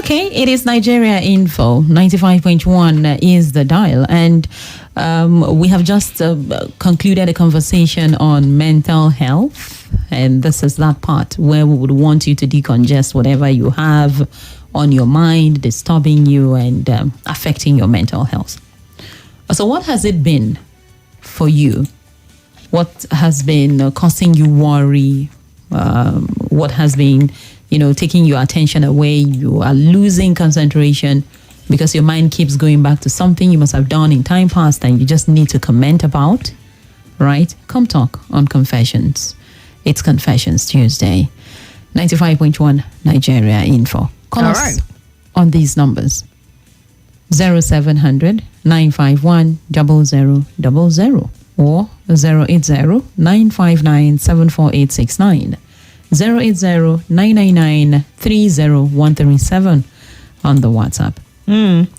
Okay, it is Nigeria Info. 95.1 is the dial. And we have just concluded a conversation on mental health. And this is that part where we would want you to decongest whatever you have on your mind, disturbing you and affecting your mental health. So what has it been for you? What has been causing you worry? What has been taking your attention away? You are losing concentration because your mind keeps going back to something you must have done in time past and you just need to comment about, right? Come talk on Confessions. It's Confessions Tuesday. 95.1 Nigeria Info. Call All us right. on these numbers. 0700 951 0000 or 080 959 74869. 080-999-30137 on the WhatsApp.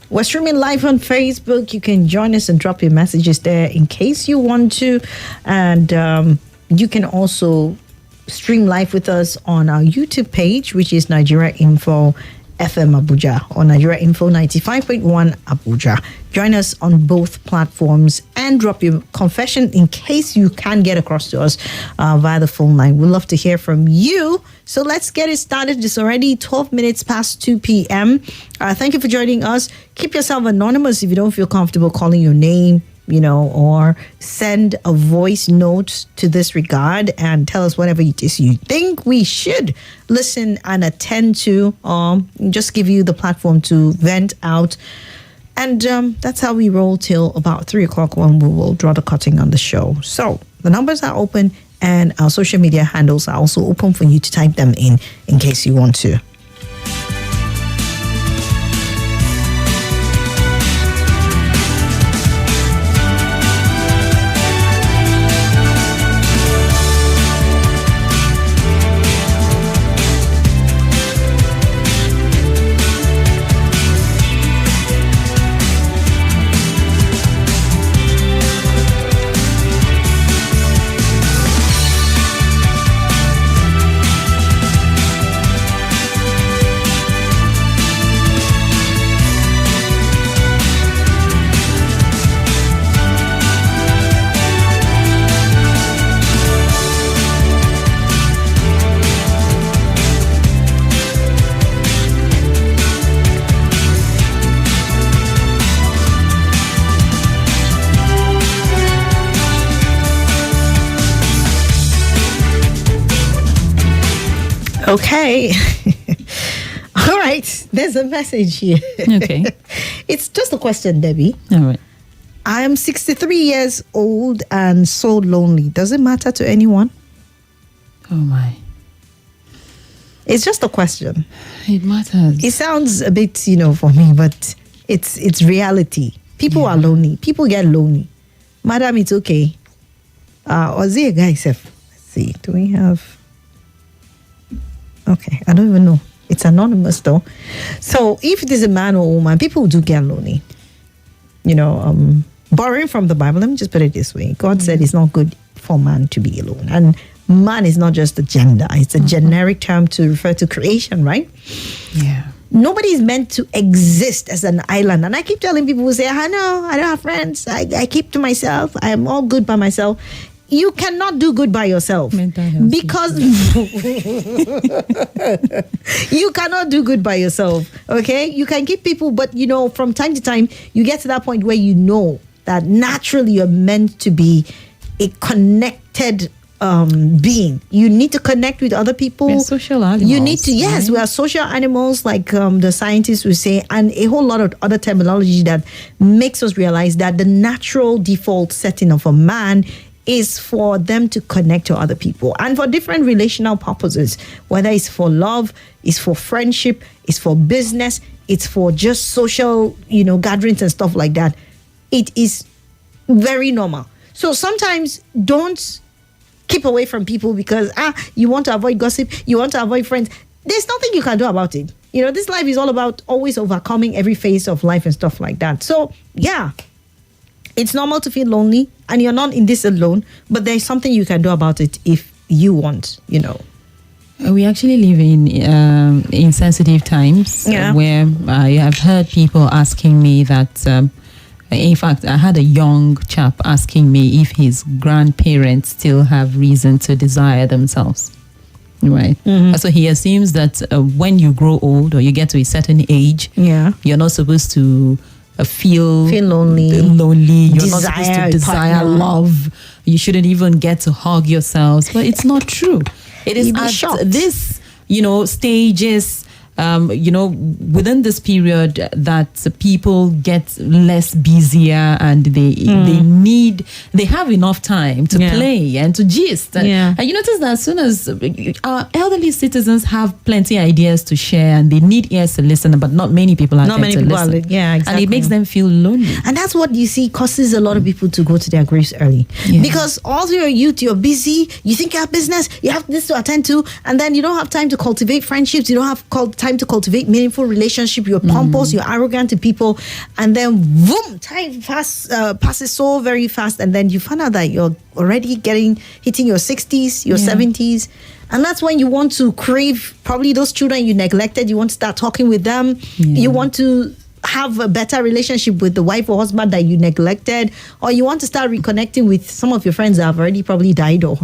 We're streaming live on Facebook. You can join us and drop your messages there in case you want to. And you can also stream live with us on our YouTube page, which is Nigeria Info FM Abuja or Nigeria Info 95.1 Abuja. Join us on both platforms and drop your confession in case you can get across to us via the phone line. We'd love to hear from you. So let's get it started. It's already 12 minutes past 2 p.m. Thank you for joining us. Keep yourself anonymous if you don't feel comfortable calling your name, or send a voice note to this regard and tell us whatever it is you think we should listen and attend to, just give you the platform to vent out. And that's how we roll till about 3 o'clock when we will draw the curtain on the show. So the numbers are open and our social media handles are also open for you to type them in case you want to. Okay. All right. There's a message here. Okay. It's just a question, Debbie. All right. I am 63 years old and so lonely. Does it matter to anyone? Oh, my. It's just a question. It matters. It sounds a bit, for me, but it's reality. People are lonely. People get lonely. Madam, it's okay. Was he a guy, Seth? Let's see. Do we have... Okay, I don't even know. It's anonymous though. So if it is a man or woman, people do get lonely. Borrowing from the Bible, let me just put it this way. God said it's not good for man to be alone. And man is not just a gender. It's a generic term to refer to creation, right? Yeah. Nobody is meant to exist as an island. And I keep telling people who say, I know, I don't have friends. I keep to myself. I am all good by myself. You cannot do good by yourself because you cannot do good by yourself. Okay, you can keep people, but from time to time you get to that point where that naturally you're meant to be a connected being. You need to connect with other people. We're social animals. You need to, yes, right? We are social animals, like the scientists will say, and a whole lot of other terminology that makes us realize that the natural default setting of a man is for them to connect to other people and for different relational purposes, whether it's for love, it's for friendship, it's for business, it's for just social, gatherings and stuff like that. It is very normal. So sometimes don't keep away from people because, you want to avoid gossip, you want to avoid friends. There's nothing you can do about it. This life is all about always overcoming every phase of life and stuff like that. So, yeah. It's normal to feel lonely and you're not in this alone, but there's something you can do about it if you want, We actually live in sensitive times where I have heard people asking me that. In fact, I had a young chap asking me if his grandparents still have reason to desire themselves. Right. So he assumes that when you grow old or you get to a certain age, you're not supposed to feel lonely. You're not supposed to desire love. You shouldn't even get to hug yourselves. But it's not true. It is at this, stages, within this period that people get less busier and they have enough time to play and to gist. And you notice that as soon as our elderly citizens have plenty ideas to share and they need ears to listen, but not many people are there to listen. Exactly. And it makes them feel lonely. And that's what you see causes a lot of people to go to their graves early. Because all through your youth, you're busy, you think you have business, you have this to attend to, and then you don't have time to cultivate friendships, you don't have time to cultivate meaningful relationship. You're pompous, you're arrogant to people, and then boom, time passes so very fast, and then you find out that you're already hitting your 60s, your 70s, and that's when you want to crave probably those children you neglected. You want to start talking with them. You want to have a better relationship with the wife or husband that you neglected, or you want to start reconnecting with some of your friends that have already probably died or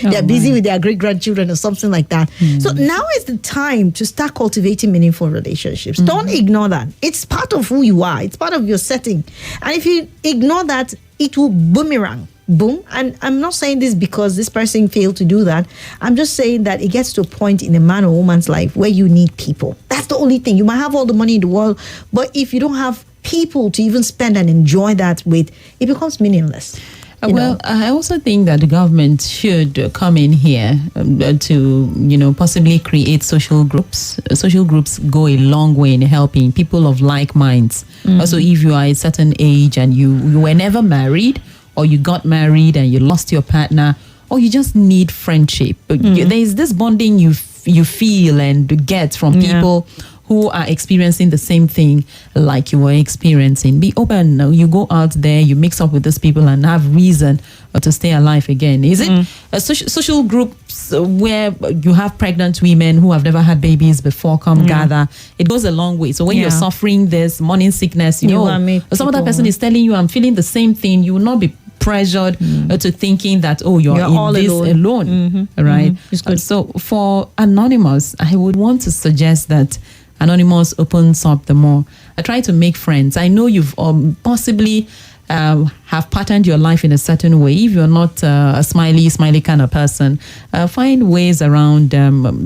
they're busy with their great-grandchildren or something like that. So now is the time to start cultivating meaningful relationships. Don't ignore that. It's part of who you are. It's part of your setting. And if you ignore that, it will boomerang. Boom. And I'm not saying this because this person failed to do that. I'm just saying that it gets to a point in a man or woman's life where you need people. That's the only thing. You might have all the money in the world, but if you don't have people to even spend and enjoy that with, it becomes meaningless. Well, I also think that the government should come in here to, possibly create social groups. Social groups go a long way in helping people of like minds. Also, if you are a certain age and you were never married, or you got married and you lost your partner, or you just need friendship. There is this bonding you feel and get from people who are experiencing the same thing like you were experiencing. Be open. You go out there, you mix up with these people and have reason to stay alive again. Is it a social groups where you have pregnant women who have never had babies before come gather? It goes a long way. So when you're suffering this morning sickness, some other person is telling you, I'm feeling the same thing. You will not be pressured to thinking that, you're in all this alone. Right? So for Anonymous, I would want to suggest that Anonymous opens up the more. I try to make friends. I know you've possibly have patterned your life in a certain way. If you're not a smiley kind of person, find ways around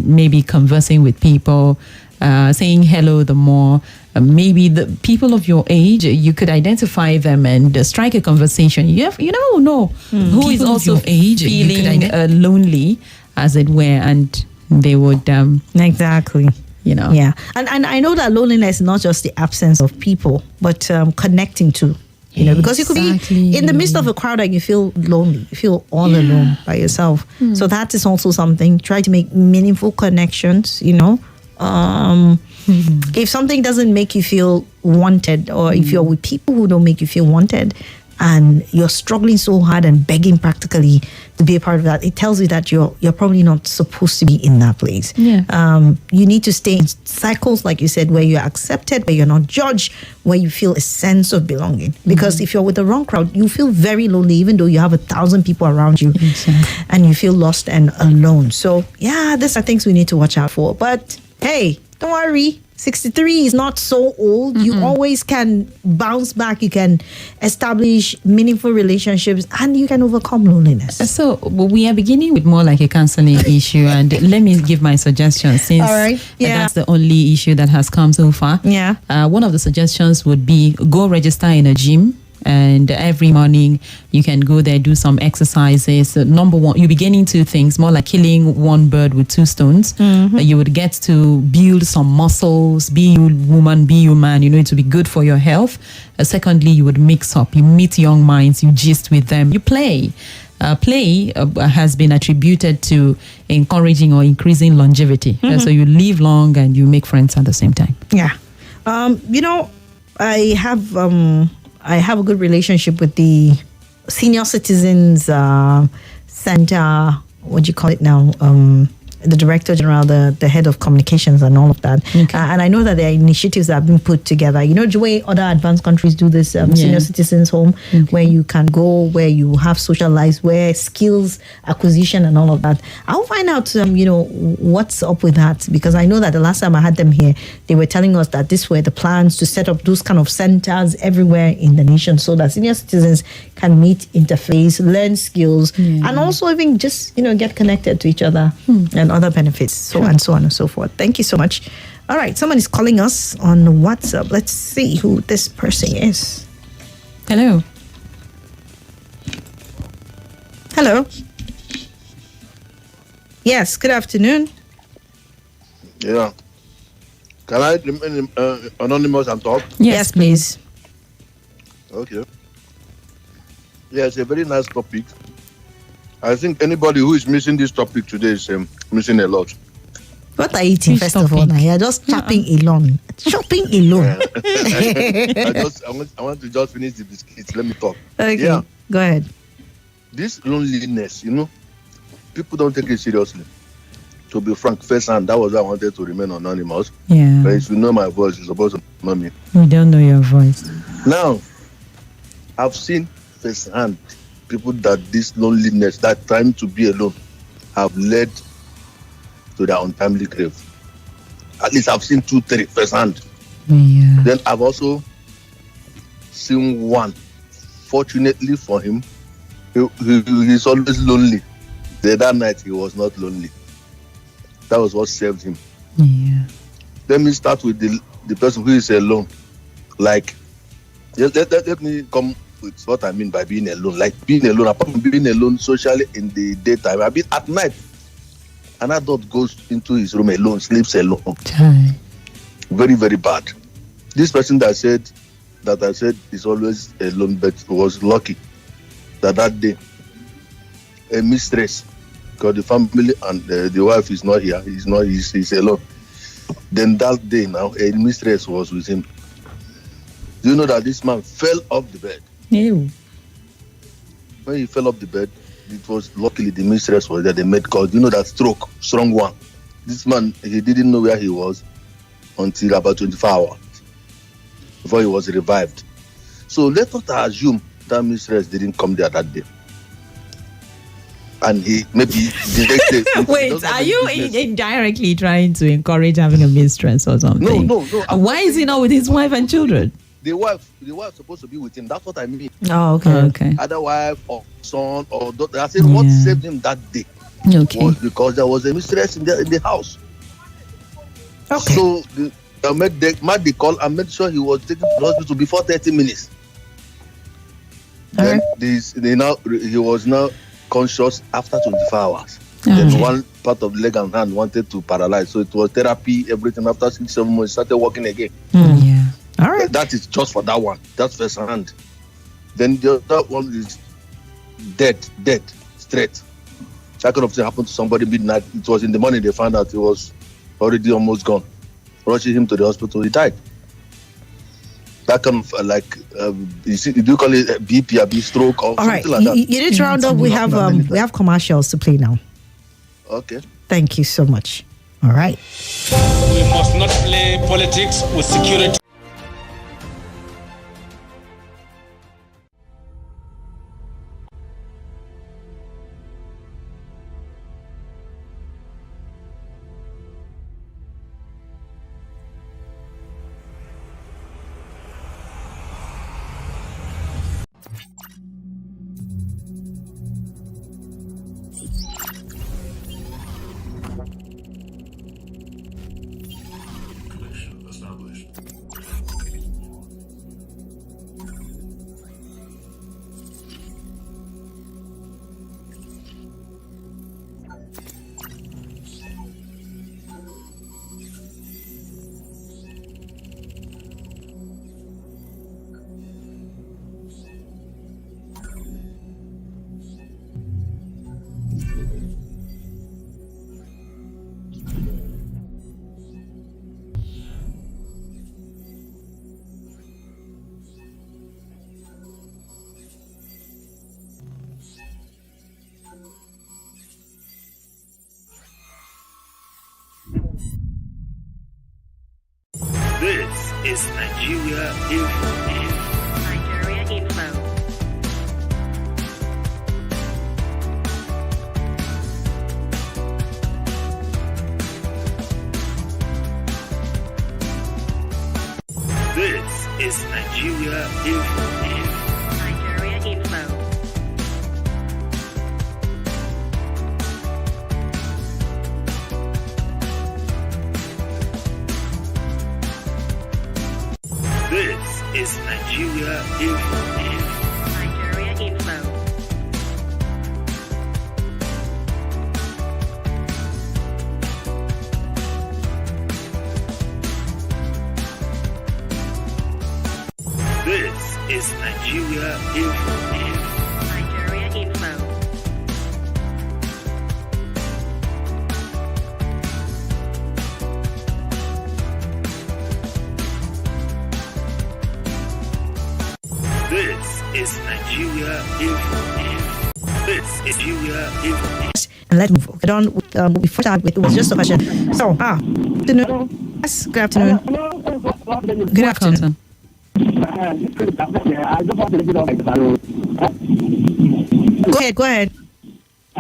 maybe conversing with people, saying hello the more. Maybe the people of your age, you could identify them and strike a conversation. You never know who is also feeling lonely, as it were, and they would exactly. And I know that loneliness is not just the absence of people, but connecting to, because you could be in the midst of a crowd and you feel lonely, you feel all alone by yourself. So that is also something. Try to make meaningful connections. If something doesn't make you feel wanted, or if you're with people who don't make you feel wanted, and you're struggling so hard and begging practically to be a part of that, it tells you that you're probably not supposed to be in that place. You need to stay in cycles, like you said, where you're accepted, where you're not judged, where you feel a sense of belonging. Because if you're with the wrong crowd, you feel very lonely, even though you have 1,000 people around you, and you feel lost and alone. So these are things we need to watch out for. But hey, don't worry. 63 is not so old. You always can bounce back. You can establish meaningful relationships, and you can overcome loneliness. So we are beginning with more like a counseling issue, and let me give my suggestion, since that's the only issue that has come so far. One of the suggestions would be go register in a gym. And every morning you can go there, do some exercises. Number one, you're beginning two things, more like killing one bird with two stones. You would get to build some muscles, be you woman, be you man, it would be good for your health. Secondly, you would mix up, you meet young minds, you gist with them, you play. Play has been attributed to encouraging or increasing longevity. So you live long and you make friends at the same time. I have a good relationship with the senior citizens center. What do you call it now? the director general, the head of communications, and all of that. Okay. And I know that there are initiatives that have been put together. You know, the way other advanced countries do this senior citizens home, where you can go, where you have social lives, where skills acquisition and all of that. I'll find out, what's up with that, because I know that the last time I had them here, they were telling us that these were the plans to set up those kind of centers everywhere in the nation, so that senior citizens can meet, interface, learn skills, and also even just get connected to each other and other benefits, and so on and so forth. Thank you so much. All right, someone is calling us on WhatsApp. Let's see who this person is. Hello. Hello. Yes, good afternoon. Yeah. Can I remain anonymous and talk? Yes, please. Okay. Yeah, it's a very nice topic. I think anybody who is missing this topic today is missing a lot. What are you eating, Which first of all? Now you're just chopping alone. Chopping alone. I want to just finish the biscuits. Let me talk. Okay, Yeah. go ahead. This loneliness, people don't take it seriously. To be frank, firsthand, that was why I wanted to remain anonymous. Yeah. But if you know my voice, you're supposed to know me. We don't know your voice. Now, I've seen firsthand people that this loneliness, that time to be alone, have led to their untimely grave. At least I've seen 2, 3 firsthand. Yeah. Then I've also seen one. Fortunately for him, he's always lonely. The other night he was not lonely. That was what saved him. Yeah. Let me start with the person who is alone. Like, let me come with what I mean by being alone. Like being alone, apart from being alone socially in the daytime, I mean at night, an adult goes into his room alone, sleeps alone. Time. Very, very bad. This person that I said is always alone, but was lucky that day a mistress, because the family and the wife is not here, he's alone. Then that day now, a mistress was with him. Do you know that this man fell off the bed? Ew. When he fell off the bed, it was luckily the mistress was there. They made call. Do you know that stroke, strong one? This man, he didn't know where he was until about 24 hours before he was revived. So let us assume that mistress didn't come there that day. And he maybe the next day. Wait, are you indirectly trying to encourage having a mistress or something? No. Why is he not with his wife and children? The wife supposed to be with him. That's what I mean. Oh, okay. Okay. Other wife or son or daughter. I said what saved him that day was because there was a mistress in the house. Okay. So I made the call and made sure he was taken to the hospital before 30 minutes. Then he was now conscious after 24 hours. Then one part of the leg and hand wanted to paralyze. So it was therapy, everything. After 6-7 months, he started walking again. Yeah. All right. That is just for that one. That's first hand. Then the other one is dead, straight. That kind of thing happened to somebody midnight. It was in the morning they found out he was already almost gone. Rushing him to the hospital, he died. That kind of do you call it BP, a stroke or All right. something like that? You need to round up. We have commercials to play now. Okay. Thank you so much. All right. We must not play politics with security. This is Nigeria Info. Nigeria Info. This is Nigeria Info. Nigeria Info. This is Nigeria Info. Nigeria Info. This is Nigeria Info. Nigeria Info. This is Nigeria Info. This is Nigeria Info. And let's get on with before that it was just a question. So good afternoon. Yes, good afternoon. Good afternoon. Go ahead. I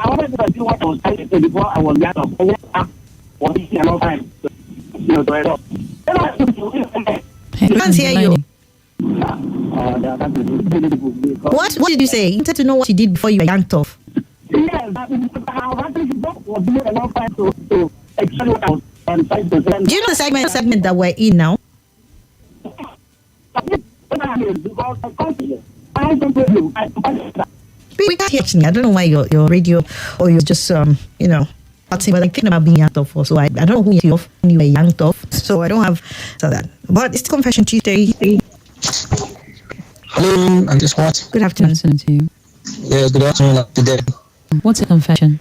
wanted to do what I was trying to say before I was young. A long time. Can't hear you. What did you say? You wanted to know what you did before you were yanked off. Yes, I was doing a long time to explain what I was trying to say. Do you know the segment that we're in now? We can't hear you. I don't know why your radio or you're just but I'm thinking about being yanked off also. I don't know who you off when you were yanked off. So I don't have that. But it's Confession Tuesday. Hello, I'm just Swat. Good afternoon to you. Yeah, good afternoon today. What's a confession?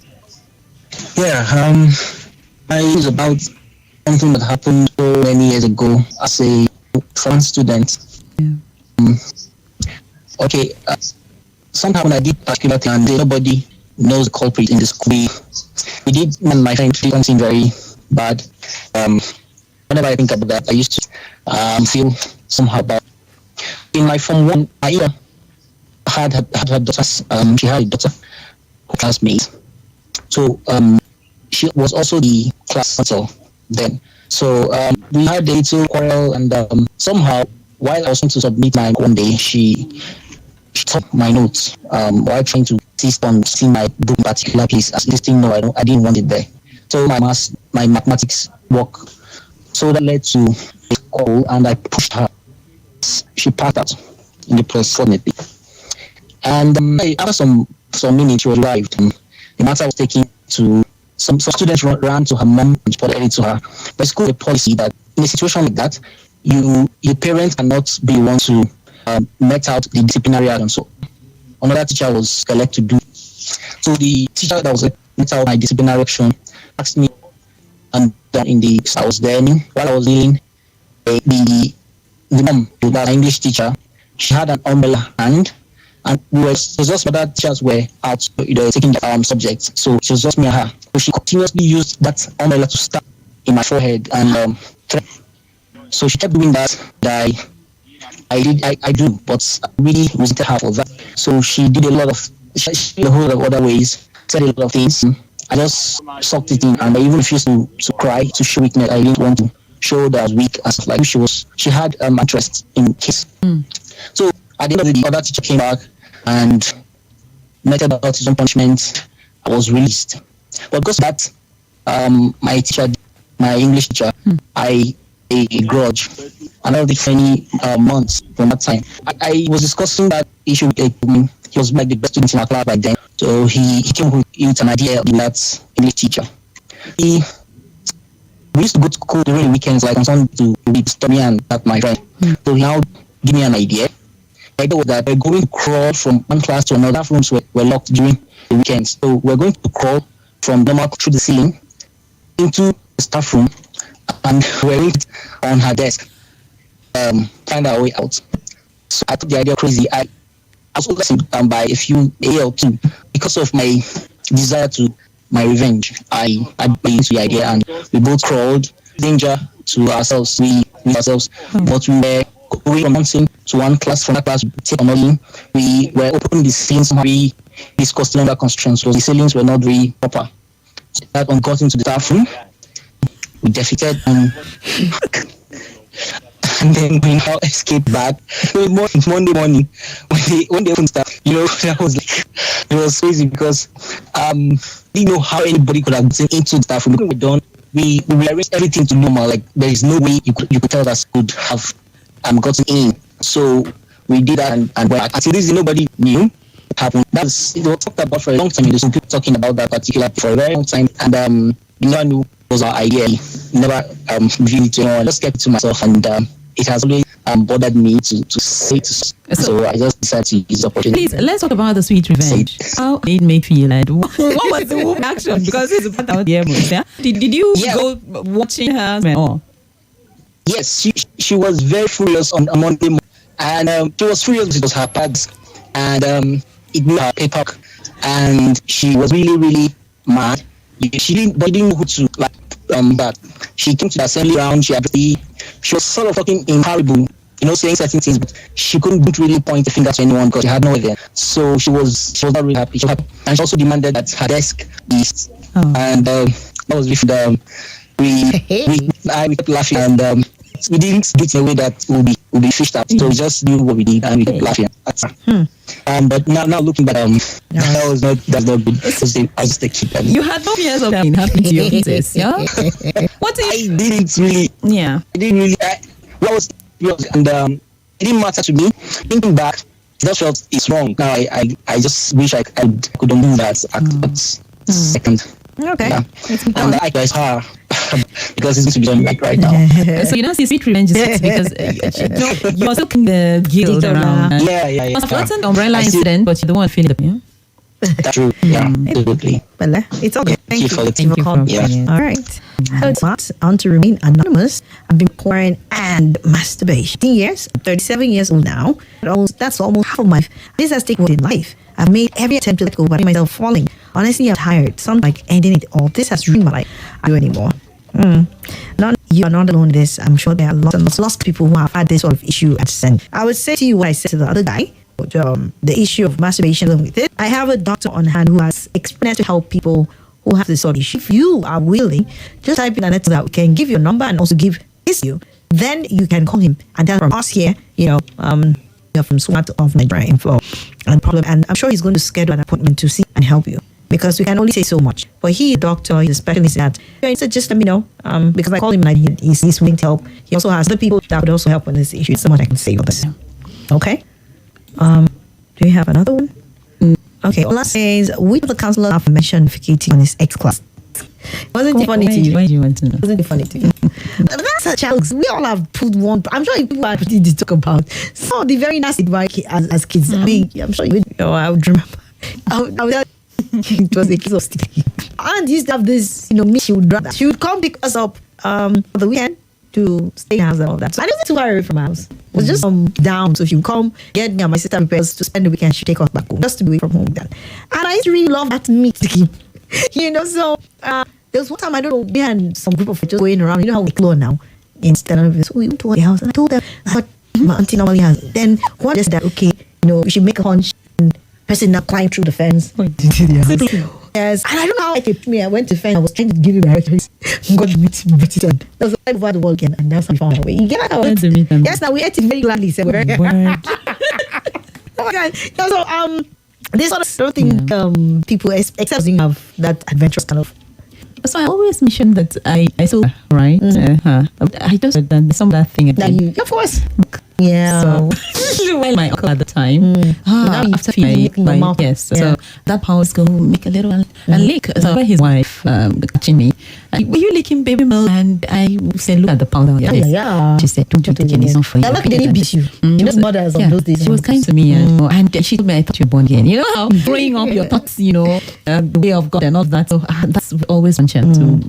Yeah, I was about something that happened so many years ago as a trans student. Yeah. Okay, somehow when I did particular thing and nobody knows the culprit in the school, we did, and my friend did something very bad. Whenever I think about that, I used to feel somehow bad. In my Form 1, I had her daughter, she had a daughter, classmate. So she was also the class counsel then. So we had a little quarrel, and somehow, while I was trying to submit my one day, she took my notes while trying to insist on seeing my book particular place as listing. No, I didn't want it there. So my mathematics work. So that led to a call, and I pushed her. She passed out in the press, fortunately. And after some minutes, she arrived. The matter was taken to some students ran to her mom and reported it to her. But school has a policy that in a situation like that, your parents cannot be the one to met out the disciplinary action. So another teacher was selected to do. So the teacher that was met out my disciplinary action asked me, and in the I was there while I was kneeling, the mom, the English teacher, she had an umbrella hand, and it was just other teachers were out taking the subjects. So she was just me and her. So she continuously used that umbrella to stab in my forehead, and so she kept doing that. I do, but I really resented her for that. So she did a lot of, she did a whole lot of other ways, said a lot of things. I just sucked it in, and I even refused to cry, to show weakness. I didn't want to show that I was weak and stuff like that. She had interest in kids. So at the end of the day, the other teacher came back and meted out his own punishment. I was released. But because of that, my teacher, my English teacher, I a grudge. Another many months from that time. I was discussing that issue with him. He was like the best student in our class by then. So he came with an idea of that English teacher. We used to go to school during the weekends, like on Sunday, to disturb me and that my friend. So he now gave me an idea. The idea was that we're going to crawl from one class to another. Rooms were locked during the weekends. So we're going to crawl from normal through the ceiling into the staff room, and we're waiting on her desk, find our way out. So I took the idea crazy. I was listened by a few A or two because of my desire to my revenge. I bought into the idea, and we both crawled danger to ourselves. We ourselves, but we were going from one thing to one class, from that class we take another. We were opening the ceilings very disgusting under construction, so the ceilings were not very proper. So that one got into the staff room, we defeated and then we now escaped back. Monday morning, when they opened stuff, that was like, it was crazy because we didn't know how anybody could have gotten into the staff room. When we done, we rearranged everything to normal. Like there is no way you could tell us could have gotten in. So we did that, and until this nobody knew what happened. It was talked about for a long time. There's some people talking about that particular for a very long time, and we never knew it was our idea. Never really to anyone. Just kept it to myself, and it has always bothered me to say it. So I just decided to use the opportunity. Please, let's talk about the sweet revenge. How did it make you feel? Like, what was the woman action? Because it's part of the emotion. Yeah? Did you go watching her? Or? Yes, she was very furious on Monday morning. And she was furious. It was her pads. And it made her paper. And she was really, really mad. She didn't know who to back. She came to the assembly round. She was sort of talking in parable, saying certain things, but she couldn't really point the finger to anyone because she had no idea. So she was not really happy. And she also demanded that her desk be. And that was with I kept laughing, and we didn't do it in a way that will be fished out. So we just knew what we did, and we kept laughing. But now looking back, that's not good. I was just a kid. You had no fears of happening to your kids, yeah? I didn't really. Yeah. I didn't really. And it didn't matter to me. Thinking back, I just felt it's wrong. Now I just wish I could undo that at second. Okay. Yeah. And I guess her. Because it's going to be done right now. So you don't see sweet revenge because you're still the guilt around. Yeah. It's not an umbrella incident, but you're the one feeling the pain. That's true. Yeah, absolutely. Well, it's okay. Thank you for calling. Yeah. All right. Hello, Swat. I want to remain anonymous. I've been porn and masturbation. 10 years, 37 years old now. That's almost half of my life. This has taken in life. I've made every attempt to let go, but I find myself falling. Honestly, I'm tired. Something like ending it all. This has ruined my life. I don't do anymore. You are not alone in this. I'm sure there are lots of people who have had this sort of issue at Send. I would say to you what I said to the other guy, the issue of masturbation with it. I have a doctor on hand who has explained to help people who have this sort of issue. If you are willing, just type in a letter that we can give your number and also give this you. Then you can call him and tell from us here, from Swat of Nigeria Info and problem. And I'm sure he's going to schedule an appointment to see and help you. Because we can only say so much. But he, a doctor, he's a specialist that he said, just let me know. Because I called him and he's willing to help. He also has other people that would also help on this issue. It's so much I can say on this. Okay. Do you have another one? Okay. Ola says, which of the counselors have mentioned Fikiti on his ex class? Wasn't it funny to you? Why do you want to know? Wasn't it funny to you? That's a challenge. We all have put one. I'm sure people are pretty to talk about. So the very nasty advice as kids. I mean, I'm sure you would. I would remember. I would it was a case of sticking. And used to have this, she would rather. She would come pick us up for the weekend to stay in the house and all that. So I wasn't too far away from our house. It was just down. So she would come, get me and my sister prepared to spend the weekend. She'd take us back home, just to be away from home then. And I used to really love that meat sticking. So there was one time, I don't know, we had some group of just going around. You know how we clone now? Instead of so we went to the house and I told them what my auntie normally has. Then one just that, okay, we should make a hunch and person now climb through the fence. Yes, and I don't know how it me. I went to the fence. I was trying to give him directions. God beat it on. That was right over the wall again, and that's how we found our way. You get how yes, now we ate it very gladly. So oh my God! So this sort of thing people except you have that adventurous kind of. So I always mention that I saw right. I just said that some of that thing again. Of course. Yeah. So well, my uncle at the time. After yes. So that power was going to make a little lick. So his wife catching me. Were you licking baby milk? And I said, look at the powder. Yeah. She said, don't you take any son for you. Lucky they didn't beat you. Mothers of those days. She was kind to me, and she told me I thought you were born again. You know how growing up your thoughts, the way of God and all that. So that's always one chance to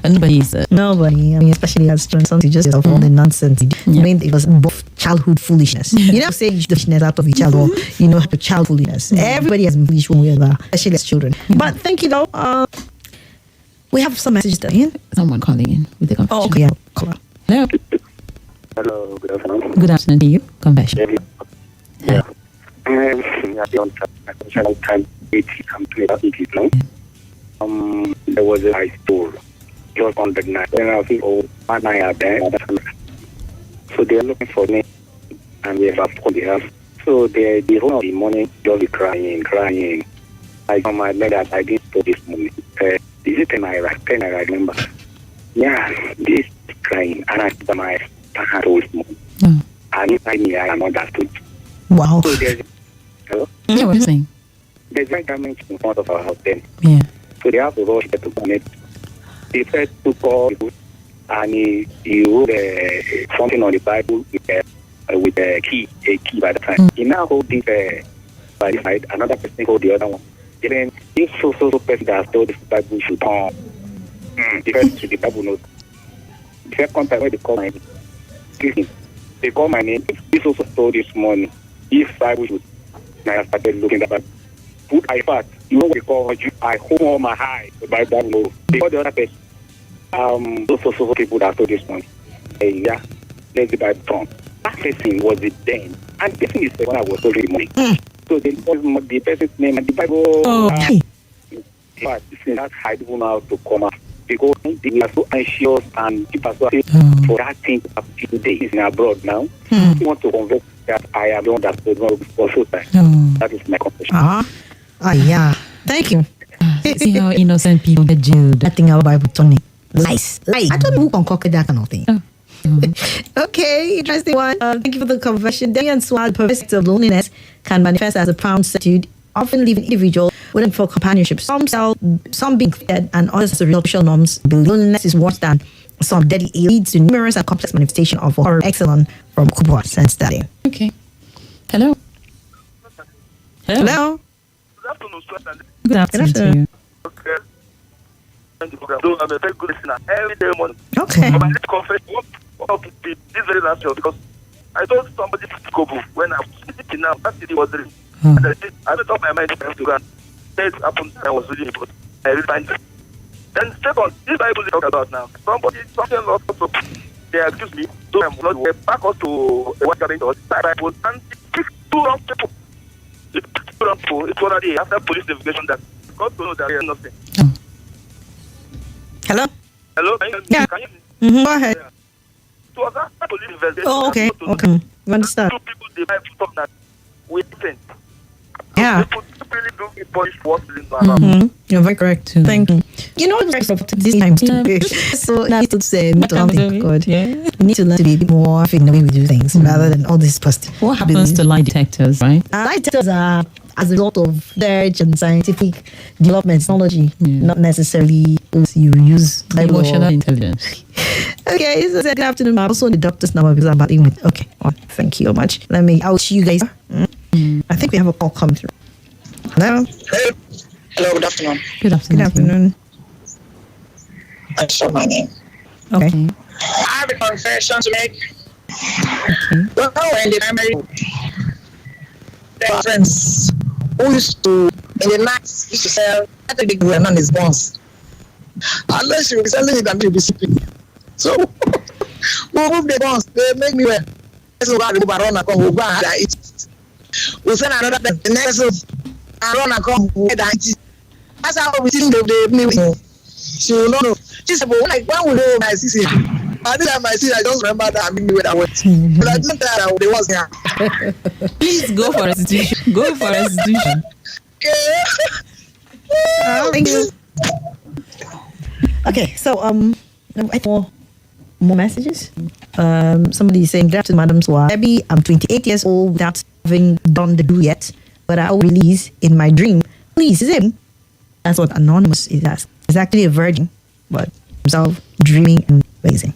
nobody is nobody. I mean, especially as children, something just yourself all the nonsense. I mean, it was both childhood foolishness. You never say the foolishness out of a child or child foolishness. Everybody has been foolish one way or the other, especially as children. But thank you though. We have some messages there, Ian. Someone calling in with the confession. Oh, okay. Yeah. Caller. Hello. Hello, good afternoon. Good afternoon to you. Confession. Yeah. I don't have time. I'm 20 now. There was a high school. It was on the night. Then I think, one night are there. So they are looking for me, and we have called the house. So the whole of the morning, just be crying. I on my leg that I didn't stole this money. Is it 10 naira? 10 naira, I remember. Yeah, this crying, and I put my hand all money. Oh. And inside me, I am understood. Wow. So there's, hello? Yeah, what are you saying? There's right damage in front of our house then. Yeah. So they have to rush to connect. They first took all the food, and he wrote something on the Bible with a key by the time. He now hold this by the side, another person hold the other one. And then this so person that stole the Bible should come. The first to the Bible note. The second time when they call my name, excuse me, they call my name. This also stole this money. If Bible should, and I started looking at that. Put I fast. You know what they call you? I hold on my high by that no. Before the other person, those people that stole this money. Yeah, let's the Bible from. That person was it then, and the person is the one I was holding the money. So the person's name and the Bible. Oh, But that's hard even now to come out because they are so anxious and people are so for that thing to have 2 days in abroad now. You want to convert that I am the one that does not for so time. That is my confession. Yeah. Thank you. See how innocent people get jailed. That thing about Bible Tony. Lies. I don't know who concocted that kind of thing. Okay, interesting one. Thank you for the confession. Debby and Swat, the perversity of loneliness can manifest as a proud certitude, often leaving individuals waiting for companionship. Some being fed and others as a real social norms. Loneliness is worse than some deadly. It leads to numerous and complex manifestations of horror. Excellent from Kubwa and Study. Okay. Hello. Hello. Good afternoon, Swat. Good afternoon to you. Okay. Thank you, program. So I'm a very good listener every day morning. Okay. But I need to confess this very last year because I told somebody to go when I was sitting now. That city was dream. And I made up my mind to go and it happened. I was reading it, but I really find it. Then second, this Bible is talking about now. Something lost also. They accused me. So I'm not way back us to a white garment or Bible and it picked two wrong people. It's already after police investigation that God to know that there is nothing. Hello. Hello. Yeah. Can you Go ahead. Yeah. It was after police investigation. Oh, okay. Okay. You understand? Two people they might talk that we think. Yeah. People really do get punished for feeling bad. You're very correct. Thank you. You know, it's this time so now to say thank God. Yeah. We need to learn to be a bit more effective in the way we do things rather than all this positive. What happens to lie detectors, right? Lie detectors are as a result of research and scientific development technology, not necessarily you use Emotional intelligence. Okay, so good afternoon. I'm also on the doctor's number because I'm battling with. Okay, thank you so much. I'll see you guys. I think we have a call coming through. Hello. Hello, good afternoon. Good afternoon. Good afternoon. I saw my name. Okay. I have a confession to make. Okay. Well, when did I marry? There are friends who used to, in the night, used to sell, I think they were known as bonds. Unless you be selling it and you'll be sleeping. So, we'll move the bonds, they make me well. So, we'll go around and come, we'll go and eat. We'll send another person, the next and run and come, we'll eat it. That's how we think they me with. She will not know. She said, but like, when we go my sister, I think my sister, I just remember that I mean where I went. But I didn't tell her they was here. Please go for restitution. Go for restitution. Thank you. Okay, so I have more messages. Somebody is saying, good afternoon, Madam Swat. Debby, I'm 28 years old without having done the do yet, but I will release in my dream. Please, is it? That's what Anonymous is asking. It's actually a virgin, but himself dreaming and raising.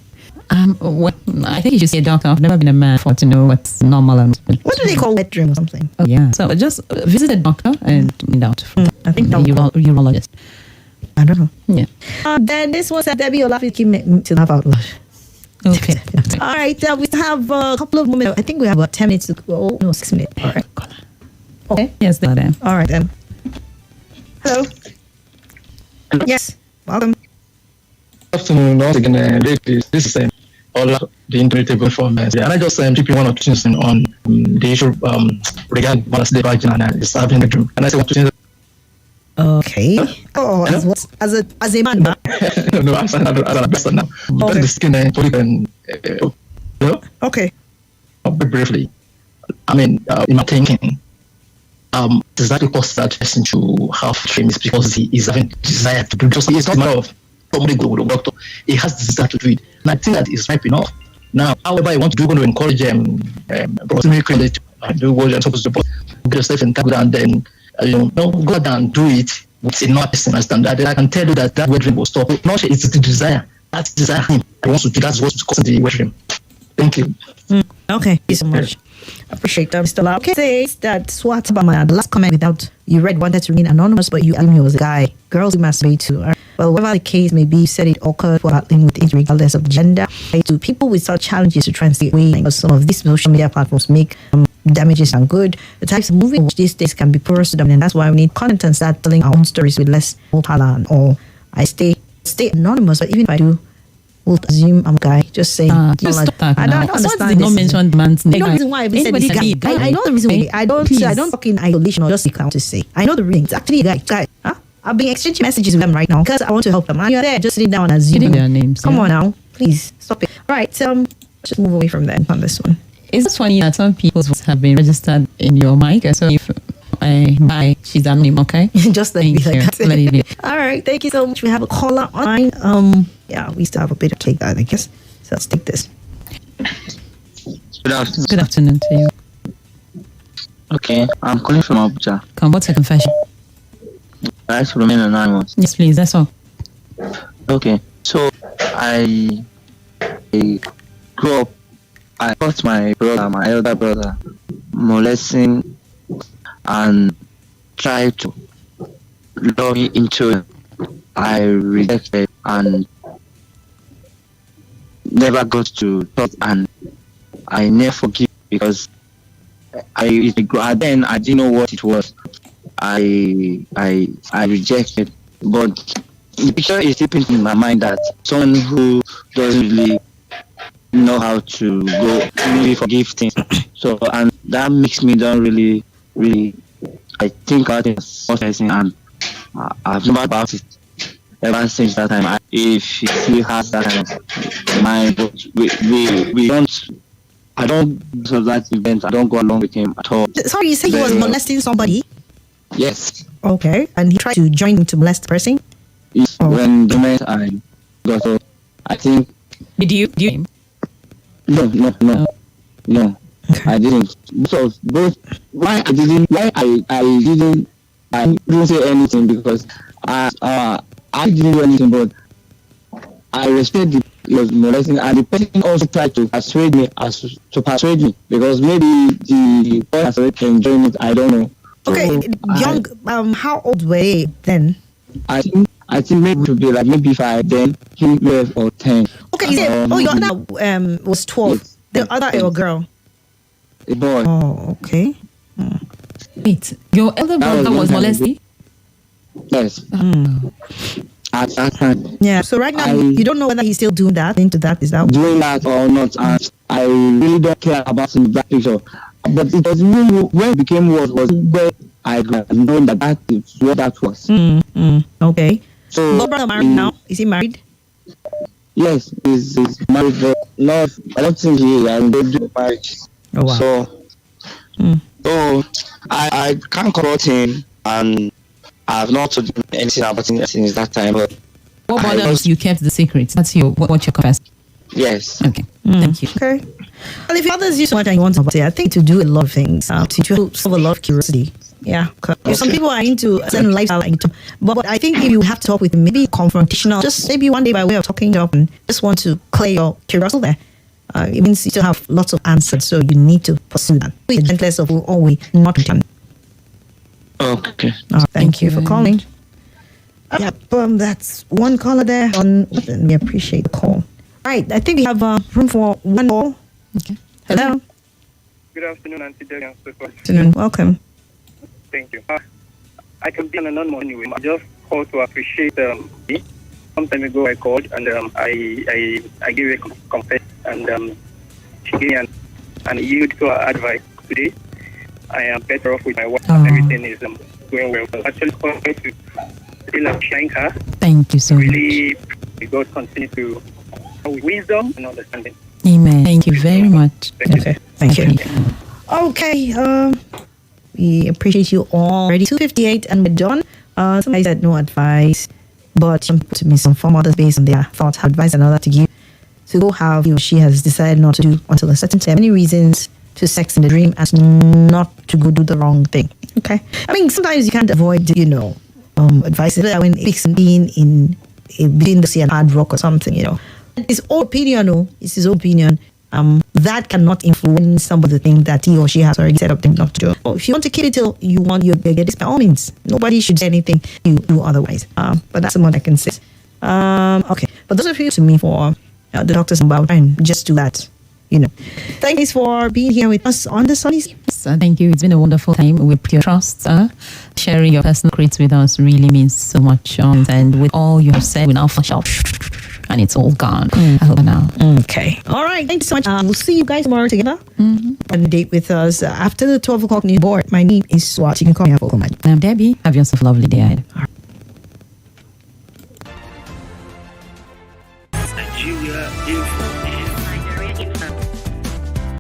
Well, I think you should see a doctor. I've never been a man for to know what's normal and what do they call wet dream or something? Oh yeah. So just visit a doctor and find out from I think a urologist. I don't know. Yeah. Then this was Debby. You'll keep me to laugh out loud. Okay. All right. We have a couple of moments. I think we have about 10 minutes to go. No, 6 minutes. All right. Okay. Yes, then. All right then. Hello. Yes. Welcome. once again, this is all the internet from and I just keep one or two things on the issue regarding Mother's Day virgin and it's having a dream. And I say one two things. Okay. Oh, as a man. No, as a person now. But the skin Okay. Briefly. I mean, in my thinking, does that cause that person to have dreams because he is having desire to do just it's not a matter of somebody go to a doctor. He has desire to do it. And I think that is ripe enough. Now, however, you want to do, going to encourage proximity credit to do what you're supposed to do, get yourself in capital and then go out and do it with another person as standard. I can tell you that wet dream will stop. Not it's the desire. That's desire him. I want to do that's what's causing the wet dream. Thank you. Okay, thank you so much. I appreciate that, Mr. Lau. Okay, says that Swat Bama, the last comment without you read wanted to remain anonymous, but you assumed he was a guy. Girls who masturbate too. Well, whatever the case may be, you said it occurred while battling with it regardless of gender. To people with such challenges to try and stay away, because some of these social media platforms make damages and good. The types of movies these days can be porous to them, and that's why we need content and start telling our own stories with less talent. Or I stay anonymous, but even if I do, we'll assume I'm a guy. Just saying. Just stop that. I don't understand. Did not mention the man's name. I know the reason why I said this guy. I know the reason why. I don't talk in isolation or just account to say. I know the reason. It's actually a guy. Huh? I've been exchanging messages with them right now because I want to help them. And you're there just sitting down and assuming their names. Come on now, please stop it. All right, just move away from that on this one. It's funny that some people have been registered in your mic. So if she's anonymous, okay? Just let me like that. All right, thank you so much. We have a caller online. Yeah, we still have a bit of take that, I guess. So let's take this. Good afternoon. Good afternoon to you. Okay, I'm calling from Abuja. What's a confession? I like to remain anonymous. Yes, please. That's all. Okay, so I grew up. I caught my elder brother, molesting and tried to lure me into it. I rejected and never got to talk, and I never forgive because then I didn't know what it was. I rejected, but the picture is still painting in my mind that someone who doesn't really know how to go really forgive things. So and that makes me don't really I think about it and I've never about it ever since that time. If he still has that kind of mind, but we don't. I don't do that event. I don't go along with him at all. Sorry, you said he was molesting somebody? Yes. Okay, and he tried to join him to molest the person? When the moment I got up, I think. Did you? No. I didn't. Because why I didn't say anything because I didn't do anything, but I respect he was molesting, and the person also tried to persuade me because maybe the boy has already enjoying it. I don't know. Okay, so, how old were they then? I think maybe it would be like maybe 5, then him 12 or 10. Okay, your other was 12. Yes. The other girl. A boy. Oh, okay. Wait, your elder brother was molested? Yes. At that time. Yeah. So right now you don't know whether he's still doing that. Is that doing that or not? And I really don't care about in that picture. But it was really when it became what was where I had known that is what that was. Okay. So your brother married now? Is he married? Yes, he's married, but not. I don't think he is. And they do marriage. Oh wow. So I can't corrupt him, and I have not told him anything about him since that time. But what about you kept the secret? That's what you confessed. Yes. Okay. Thank you. Okay. Well, if others use so much and you want to say, I think to do a lot of things, to solve a lot of curiosity. Yeah. Okay. Some people are into a certain lifestyle, but I think if you have to talk with them, maybe confrontational, just maybe one day by way of talking to them, and just want to clear your curiosity there. It means you still have lots of answers, so you need to pursue that. The gentlest of always not return. Okay. Thank you for calling. Yep, that's one caller there. We appreciate the call. Right, I think we have room for one more. Okay. Hello. Good afternoon, Auntie Debby. Good afternoon. Welcome. Thank you. I can be an anonymous anyway. I just call to appreciate me some time ago I called and I gave a confession and she gave me an yield to her advice. Today I am better off with my wife and everything is going well. Actually, calling to really thank her. Thank you so much. Really, God continue to with wisdom and understanding. Amen. Thank you very much. Okay, thank you. Okay, we appreciate you all. Already 2:58 and we're done. Somebody said no advice, but some to me some form others based on their thoughts, advice another to give. To go how he or she has decided not to do until a certain time. Many reasons to sex in the dream as not to go do the wrong thing. Okay, I mean sometimes you can't avoid advice when it's being in between the sea and hard rock or something. His own opinion. No, it's his own opinion. That cannot influence somebody to think that he or she has already set up them not to do. If you want to keep it till you want your get this, by all means, nobody should say anything you do otherwise. But that's the one I can say. Okay, but those of you to me for the doctors about and just do that. Thanks for being here with us on the Sunny. Thank you. It's been a wonderful time with your trust. Sharing your personal secrets with us really means so much. And with all you have said, we now flash out. And it's all gone. I hope now. Okay. All right. Thank you so much. We'll see you guys tomorrow together. On a date with us after the 12 o'clock news board. My name is Swat. You can call me up. I'm Debbie. Have yourself a lovely day ahead.